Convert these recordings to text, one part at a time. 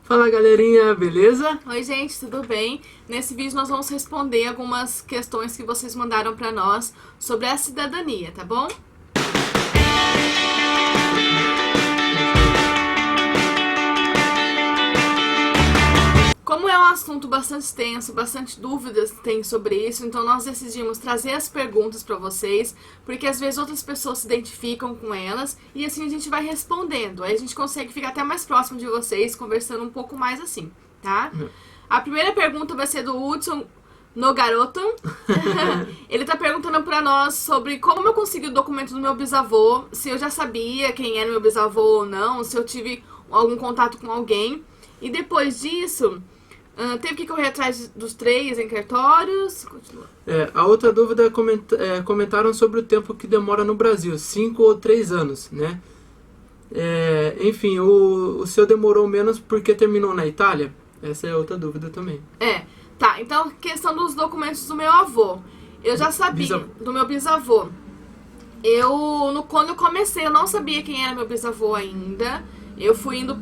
Fala galerinha, beleza? Oi gente, tudo bem? Nesse vídeo nós vamos responder algumas questões que vocês mandaram pra nós sobre a cidadania, tá bom? Como é um assunto bastante extenso, bastante dúvidas tem sobre isso, então nós decidimos trazer as perguntas pra vocês, porque às vezes outras pessoas se identificam com elas e assim a gente vai respondendo. Aí a gente consegue ficar até mais próximo de vocês, conversando um pouco mais assim, tá? A primeira pergunta vai ser do Hudson Nogaroto. Ele tá perguntando pra nós sobre como eu consegui o documento do meu bisavô, se eu já sabia quem era meu bisavô ou não, se eu tive algum contato com alguém. E depois disso, teve que correr atrás dos 3 em cartórios. Continua. A outra dúvida comentaram sobre o tempo que demora no Brasil, 5 ou 3 anos, né? Enfim, o seu demorou menos porque terminou na Itália? Essa é outra dúvida também. Tá, então questão dos documentos do meu avô. Eu já sabia, do meu bisavô. Quando eu comecei, eu não sabia quem era meu bisavô ainda. Eu fui indo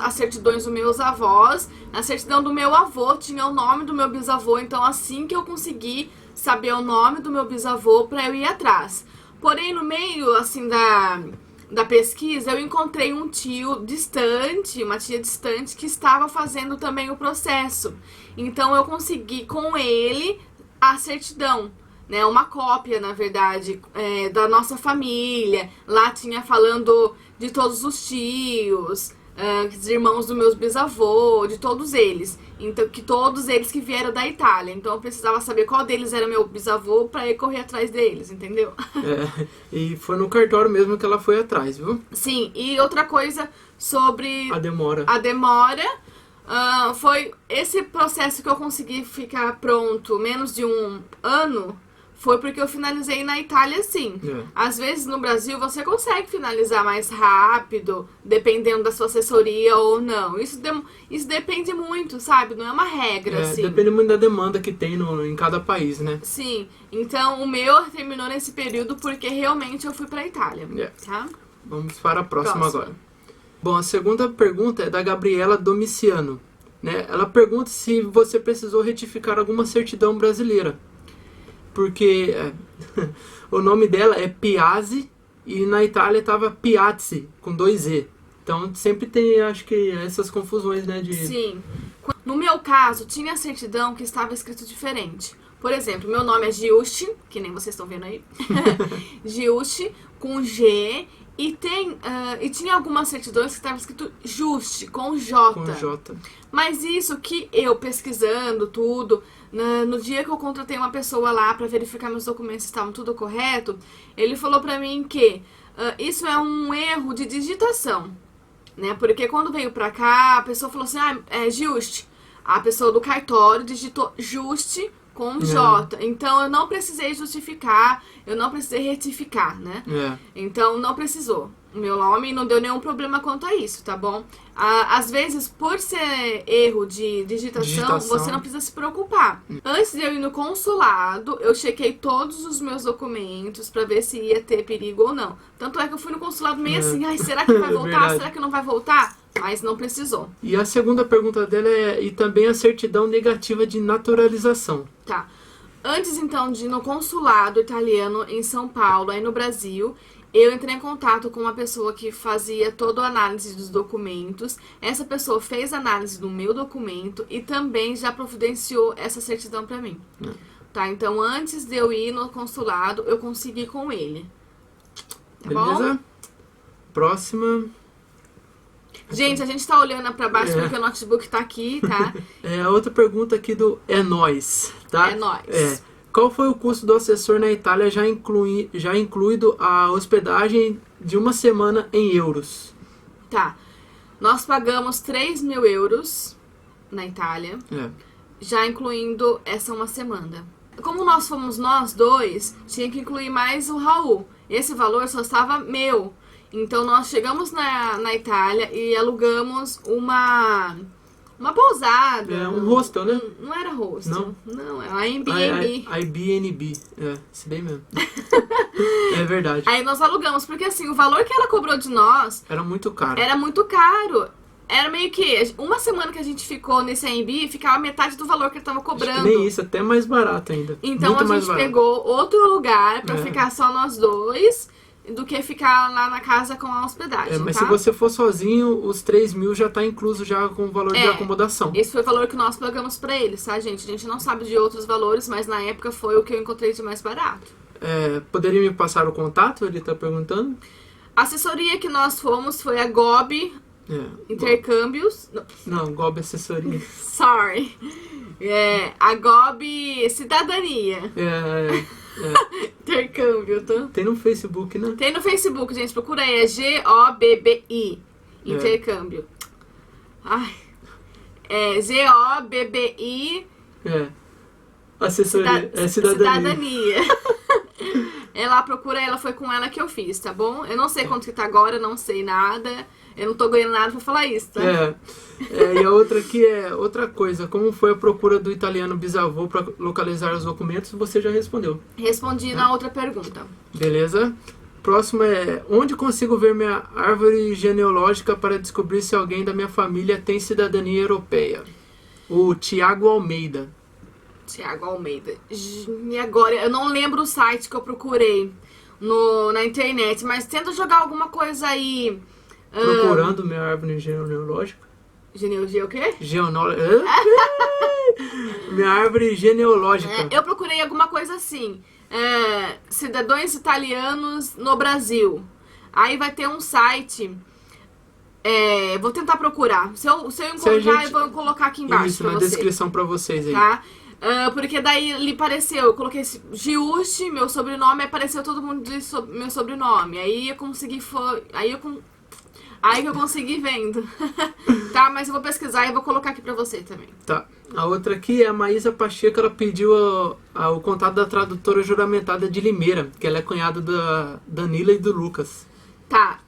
as certidões dos meus avós. Na certidão do meu avô tinha o nome do meu bisavô. Então assim que eu consegui saber o nome do meu bisavô pra eu ir atrás. Porém, no meio assim da pesquisa, eu encontrei um tio distante, uma tia distante, que estava fazendo também o processo. Então eu consegui com ele a certidão, né? Uma cópia, na verdade, da nossa família. Lá tinha falando de todos os tios, os irmãos dos meus bisavôs, de todos eles. Então, todos eles que vieram da Itália. Então eu precisava saber qual deles era meu bisavô pra ir correr atrás deles, entendeu? E foi no cartório mesmo que ela foi atrás, viu? Sim, e outra coisa sobre A demora. Foi esse processo que eu consegui ficar pronto menos de um ano. Foi porque eu finalizei na Itália, sim. Às vezes no Brasil você consegue finalizar mais rápido, dependendo da sua assessoria ou não. Isso depende muito, sabe? Não é uma regra, assim. Depende muito da demanda que tem em cada país, né? Sim. Então o meu terminou nesse período porque realmente eu fui pra Itália, tá? Vamos para a próxima agora. Bom, a segunda pergunta é da Gabriela Domiciano, né? Ela pergunta se você precisou retificar alguma certidão brasileira. Porque o nome dela é Piazzi e na Itália estava Piazzi, com 2 E. Então sempre tem, acho que, essas confusões, né? Sim. No meu caso, tinha certidão que estava escrito diferente. Por exemplo, meu nome é Giusti, que nem vocês estão vendo aí. Giusti, com G. E tinha algumas certidões que estava escrito Juste, com J. Com J. Mas isso que eu pesquisando tudo, no dia que eu contratei uma pessoa lá pra verificar meus documentos se estavam tudo correto, ele falou pra mim que isso é um erro de digitação, né? Porque quando veio pra cá, a pessoa falou assim, é Juste. A pessoa do cartório digitou Juste com J. Então eu não precisei justificar, eu não precisei retificar, né? Então não precisou. O meu nome não deu nenhum problema quanto a isso, tá bom? Às vezes, por ser erro de digitação, você não precisa se preocupar. Antes de eu ir no consulado, eu chequei todos os meus documentos pra ver se ia ter perigo ou não. Tanto é que eu fui no consulado meio assim, será que vai voltar? Será que não vai voltar? Mas não precisou. E a segunda pergunta dela e também a certidão negativa de naturalização. Tá. Antes, então, de ir no consulado italiano em São Paulo, aí no Brasil, eu entrei em contato com uma pessoa que fazia toda a análise dos documentos. Essa pessoa fez análise do meu documento e também já providenciou essa certidão pra mim. Tá, então antes de eu ir no consulado, eu consegui com ele. Tá Beleza? bom? Próxima. Gente, a gente tá olhando pra baixo porque o notebook tá aqui, tá? A outra pergunta aqui do É Nóis, tá? É Nóis. Qual foi o custo do assessor na Itália, já incluído a hospedagem de uma semana em euros? Tá. Nós pagamos 3.000 euros na Itália, já incluindo essa uma semana. Como nós fomos nós dois, tinha que incluir mais o Raul. Esse valor só estava meu. Então nós chegamos na Itália e alugamos uma pousada. Um hostel, né? Não era hostel. Não, é uma Airbnb. Airbnb, esse daí mesmo. É verdade. Aí nós alugamos, porque assim, o valor que ela cobrou de nós... Era muito caro. Era muito caro. era meio que uma semana que a gente ficou nesse AMB, ficava metade do valor que ele tava cobrando. Nem isso, até mais barato ainda. Então muito a gente pegou outro lugar pra ficar só nós dois, do que ficar lá na casa com a hospedagem, mas tá? se você for sozinho, os 3.000 já tá incluso já com o valor de acomodação. Esse foi o valor que nós pagamos pra eles, tá, gente? A gente não sabe de outros valores, mas na época foi o que eu encontrei de mais barato. Poderia me passar o contato? Ele tá perguntando. A assessoria que nós fomos foi a GOB Intercâmbios. Não, GOB Assessoria. Sorry. A GOB Cidadania. Intercâmbio, tá? Tem no Facebook, né? Tem no Facebook, gente. Procura aí. É GOBBI. Intercâmbio. Ai. GOBBI. Assessoria. Cidadania. Ela procura, ela foi com ela que eu fiz, tá bom? Eu não sei quanto que tá agora, não sei nada. Eu não tô ganhando nada pra falar isso, tá? E a outra aqui outra coisa. Como foi a procura do italiano bisavô pra localizar os documentos? Você já respondeu. Respondi na outra pergunta. Beleza. Próximo onde consigo ver minha árvore genealógica para descobrir se alguém da minha família tem cidadania europeia? O Tiago Almeida. Tiago Almeida. E agora, eu não lembro o site que eu procurei na internet, mas tenta jogar alguma coisa aí. Procurando minha árvore genealógica. Genealogia o quê? Minha árvore genealógica. Eu procurei alguma coisa assim. Cidadãos italianos no Brasil. Aí vai ter um site. Vou tentar procurar. Se eu encontrar, eu vou colocar aqui embaixo. Isso, na descrição pra vocês aí. Tá? Porque daí lhe apareceu, eu coloquei Giusti, meu sobrenome, apareceu todo mundo de meu sobrenome. Aí eu consegui Aí que eu consegui vendo. Tá, mas eu vou pesquisar e vou colocar aqui pra você também. Tá. A outra aqui é a Maísa Pacheco, ela pediu o contato da tradutora juramentada de Limeira, que ela é cunhada da Danila e do Lucas. Tá,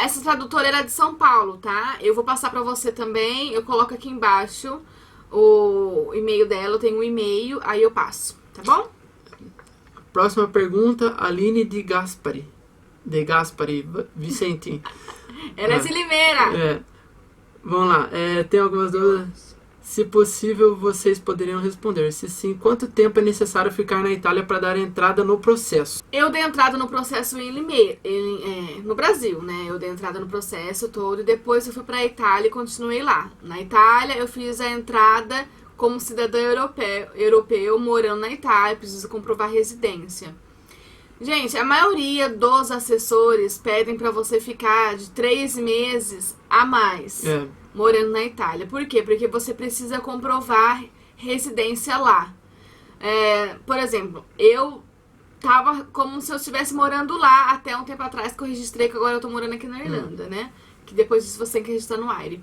essa tradutora era de São Paulo, tá? Eu vou passar pra você também, eu coloco aqui embaixo o e-mail dela, eu tenho um e-mail, aí eu passo, tá bom? Próxima pergunta, Aline de Gaspari. Vicente. Ela é de Limeira. Vamos lá, tem algumas dúvidas. Se possível, vocês poderiam responder. Se sim, quanto tempo é necessário ficar na Itália para dar entrada no processo? Eu dei entrada no processo em Limeira, no Brasil, né? Eu dei entrada no processo todo e depois eu fui para a Itália e continuei lá. Na Itália, eu fiz a entrada como cidadã europeu morando na Itália, preciso comprovar residência. Gente, a maioria dos assessores pedem para você ficar de 3 meses a mais morando na Itália. Por quê? Porque você precisa comprovar residência lá. Por exemplo, eu tava como se eu estivesse morando lá até um tempo atrás que eu registrei, que agora eu tô morando aqui na Irlanda, né? Que depois disso você tem que registrar no AIRE.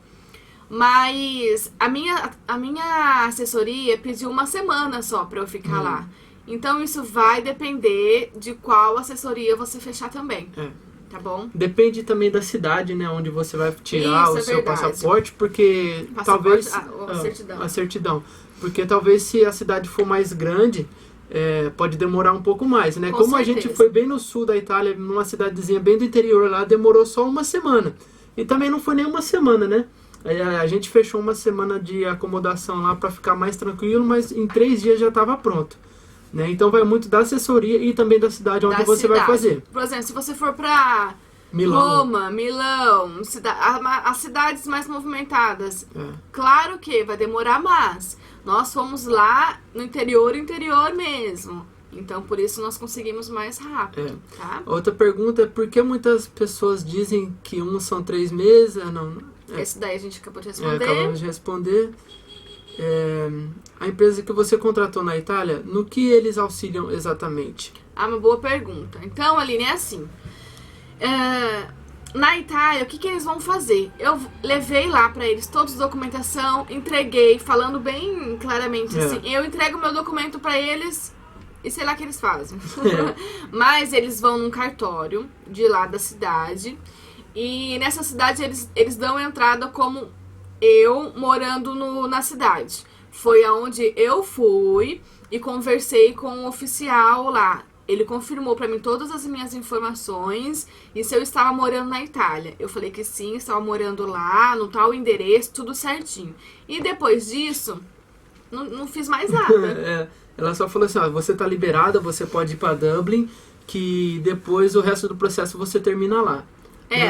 Mas a minha assessoria pediu 1 semana só pra eu ficar lá. Então isso vai depender de qual assessoria você fechar também. Tá bom? Depende também da cidade, né? Onde você vai tirar o seu passaporte, porque talvez... A certidão. Porque talvez se a cidade for mais grande, pode demorar um pouco mais, né? Como certeza. A gente foi bem no sul da Itália, numa cidadezinha bem do interior lá, demorou só 1 semana. E também não foi nem 1 semana, né? A gente fechou 1 semana de acomodação lá para ficar mais tranquilo, mas em 3 dias já estava pronto. Né? Então vai muito da assessoria e também da cidade onde você vai fazer. Por exemplo, se você for para Roma, Milão, as cidades mais movimentadas, claro que vai demorar mais. Nós fomos lá no interior mesmo. Então, por isso nós conseguimos mais rápido. Tá? Outra pergunta é por que muitas pessoas dizem que são 3 meses? Esse daí a gente acabou de responder. Acabamos de responder. A empresa que você contratou na Itália, no que eles auxiliam exatamente? Uma boa pergunta. Então, Aline, é assim. Na Itália, o que eles vão fazer? Eu levei lá pra eles toda a documentação, entreguei, falando bem claramente assim. Eu entrego meu documento pra eles e sei lá o que eles fazem. Mas eles vão num cartório de lá da cidade e nessa cidade eles dão entrada como eu morando na cidade. Foi aonde eu fui e conversei com o oficial lá. Ele confirmou pra mim todas as minhas informações e se eu estava morando na Itália. Eu falei que sim, estava morando lá, no tal endereço, tudo certinho. E depois disso, não fiz mais nada. Ela só falou assim, ó, você tá liberada, você pode ir pra Dublin, que depois o resto do processo você termina lá.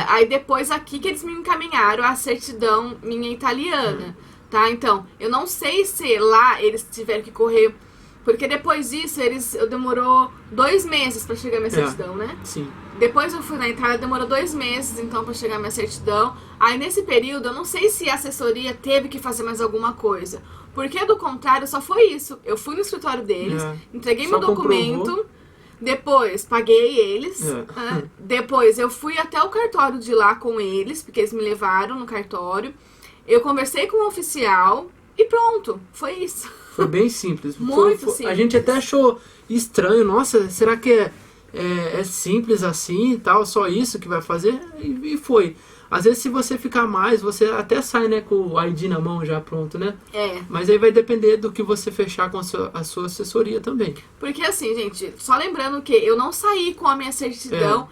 Aí depois aqui que eles me encaminharam a certidão minha italiana, tá? Então, eu não sei se lá eles tiveram que correr... Porque depois disso, demorou 2 meses pra chegar minha certidão, né? Sim. Depois eu fui na Itália, demorou 2 meses, então, pra chegar minha certidão. Aí, nesse período, eu não sei se a assessoria teve que fazer mais alguma coisa. Porque, do contrário, só foi isso. Eu fui no escritório deles, entreguei meu documento, comprovou. Depois paguei eles. Depois, eu fui até o cartório de lá com eles, porque eles me levaram no cartório. Eu conversei com o oficial e pronto, foi isso. Foi bem simples. Muito simples. A gente até achou estranho. Nossa, será que é simples assim e tal? Só isso que vai fazer? E foi. Às vezes, se você ficar mais, você até sai, né, com o ID na mão já pronto, né? Mas aí vai depender do que você fechar com a sua assessoria também. Porque assim, gente, só lembrando que eu não saí com a minha certidão...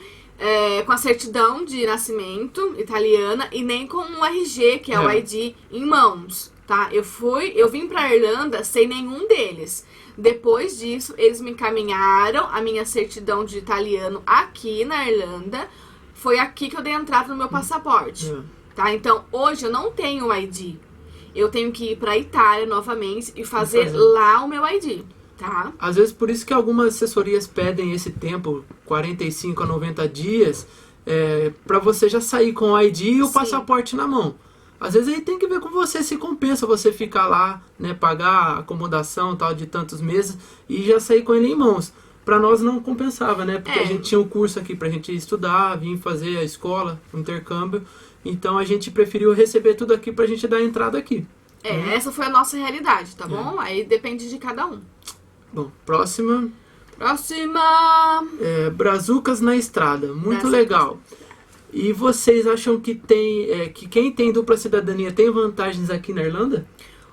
com a certidão de nascimento italiana e nem com o RG, que é o ID, em mãos. Tá? Eu vim pra Irlanda sem nenhum deles. Depois disso, eles me encaminharam a minha certidão de italiano aqui na Irlanda. Foi aqui que eu dei entrada no meu passaporte. Tá? Então, hoje eu não tenho o ID. Eu tenho que ir pra Itália novamente e fazer lá o meu ID. Tá? Às vezes, por isso que algumas assessorias pedem esse tempo, 45 a 90 dias, pra você já sair com o ID e o passaporte na mão. Às vezes aí tem que ver com você se compensa você ficar lá, né, pagar a acomodação tal de tantos meses e já sair com ele em mãos. Pra nós não compensava, né? Porque a gente tinha um curso aqui pra gente estudar, vir fazer a escola, o intercâmbio. Então a gente preferiu receber tudo aqui pra gente dar a entrada aqui. Essa foi a nossa realidade, tá bom? Aí depende de cada um. Bom, próxima. Brazucas na estrada. Muito legal. E vocês acham que que quem tem dupla cidadania tem vantagens aqui na Irlanda?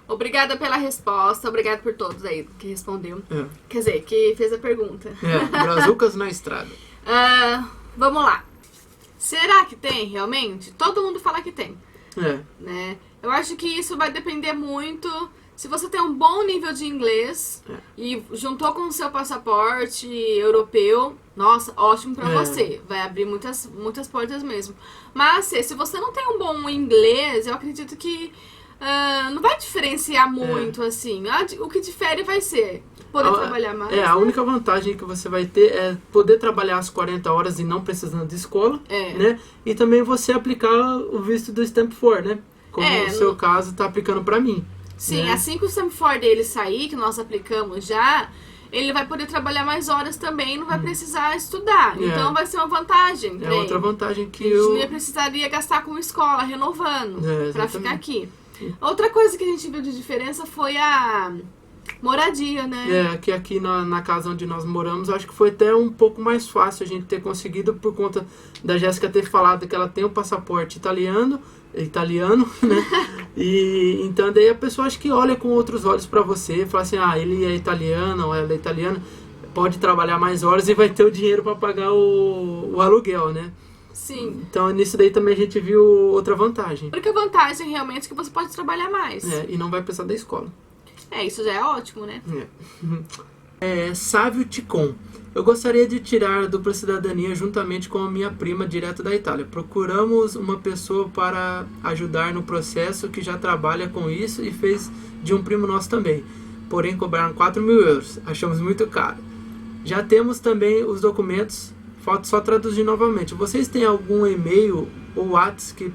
Obrigada pela resposta, obrigada por todos aí que respondeu. Quer dizer, que fez a pergunta. Brazucas na estrada. Vamos lá. Será que tem realmente? Todo mundo fala que tem. Né? Eu acho que isso vai depender muito... Se você tem um bom nível de inglês e juntou com o seu passaporte europeu, nossa, ótimo pra você. Vai abrir muitas portas mesmo. Mas se você não tem um bom inglês, eu acredito que não vai diferenciar muito, assim. O que difere vai ser poder trabalhar mais. A única vantagem que você vai ter é poder trabalhar as 40 horas e não precisando de escola, né? E também você aplicar o visto do Stamp 4, né? Como no seu caso tá aplicando pra mim. Sim, assim que o Stamp 4 dele sair, que nós aplicamos já, ele vai poder trabalhar mais horas também, não vai precisar estudar. Então vai ser uma vantagem pra ele. Outra vantagem que a gente não precisaria gastar com escola, renovando, pra ficar aqui. Outra coisa que a gente viu de diferença foi a moradia, né? Que aqui na casa onde nós moramos, acho que foi até um pouco mais fácil a gente ter conseguido por conta da Jéssica ter falado que ela tem um passaporte italiano, né? E então daí a pessoa acho que olha com outros olhos pra você, fala assim, ele é italiano ou ela é italiana, pode trabalhar mais horas e vai ter o dinheiro pra pagar o aluguel, né? Sim. Então nisso daí também a gente viu outra vantagem. Porque a vantagem realmente é que você pode trabalhar mais. E não vai precisar da escola. Isso já é ótimo, né? Sávio Ticon. Eu gostaria de tirar a dupla cidadania juntamente com a minha prima direto da Itália. Procuramos uma pessoa para ajudar no processo que já trabalha com isso e fez de um primo nosso também. Porém, cobraram 4.000 euros. Achamos muito caro. Já temos também os documentos. Falta só traduzir novamente. Vocês têm algum e-mail ou WhatsApp que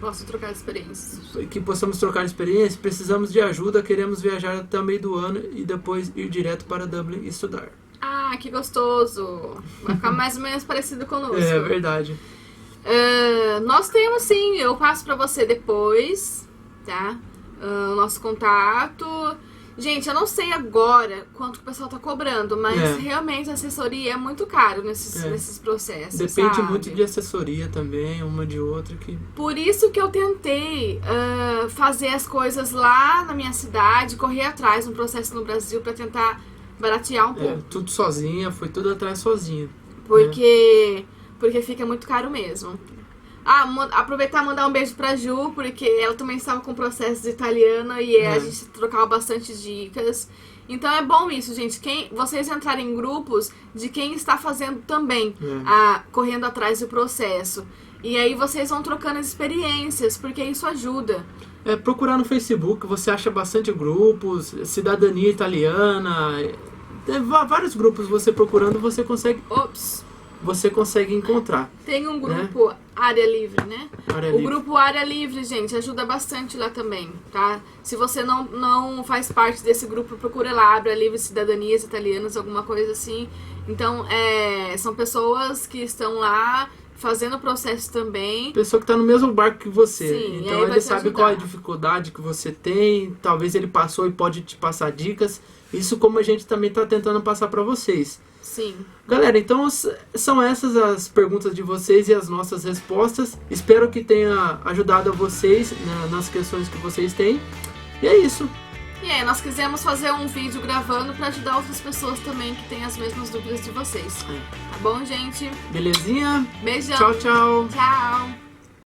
posso trocar experiências? Que possamos trocar experiências? Precisamos de ajuda. Queremos viajar até o meio do ano e depois ir direto para Dublin e estudar. Que gostoso. Vai ficar mais ou menos parecido conosco. É verdade. Nós temos sim, eu passo pra você depois, tá? O nosso contato. Gente, eu não sei agora quanto o pessoal tá cobrando, mas realmente a assessoria é muito caro nesses processos. Depende muito de assessoria também, uma de outra. Por isso que eu tentei fazer as coisas lá na minha cidade, correr atrás no processo no Brasil pra tentar baratear um pouco. Tudo sozinha, foi tudo atrás sozinha. Porque fica muito caro mesmo. Aproveitar e mandar um beijo pra Ju, porque ela também estava com processos italiano e a gente trocava bastante dicas. Então é bom isso, gente. Vocês entrarem em grupos de quem está fazendo também, correndo atrás do processo. E aí vocês vão trocando as experiências, porque isso ajuda. Procurar no Facebook, você acha bastante grupos, cidadania italiana, vários grupos você procurando, você consegue encontrar. Tem um grupo Área Livre, né? Área Livre. Grupo Área Livre, gente, ajuda bastante lá também, tá? Se você não faz parte desse grupo, procura lá, Área Livre Cidadanias Italianas, alguma coisa assim. Então, são pessoas que estão lá fazendo o processo também. Pessoa que está no mesmo barco que você. Sim, então ele sabe qual é a dificuldade que você tem, talvez ele passou e pode te passar dicas. Isso como a gente também está tentando passar para vocês. Sim. Galera, então são essas as perguntas de vocês e as nossas respostas. Espero que tenha ajudado a vocês nas questões que vocês têm. E é isso. Nós quisemos fazer um vídeo gravando para ajudar outras pessoas também que têm as mesmas dúvidas de vocês. Tá bom, gente? Belezinha? Beijão. Tchau, tchau. Tchau.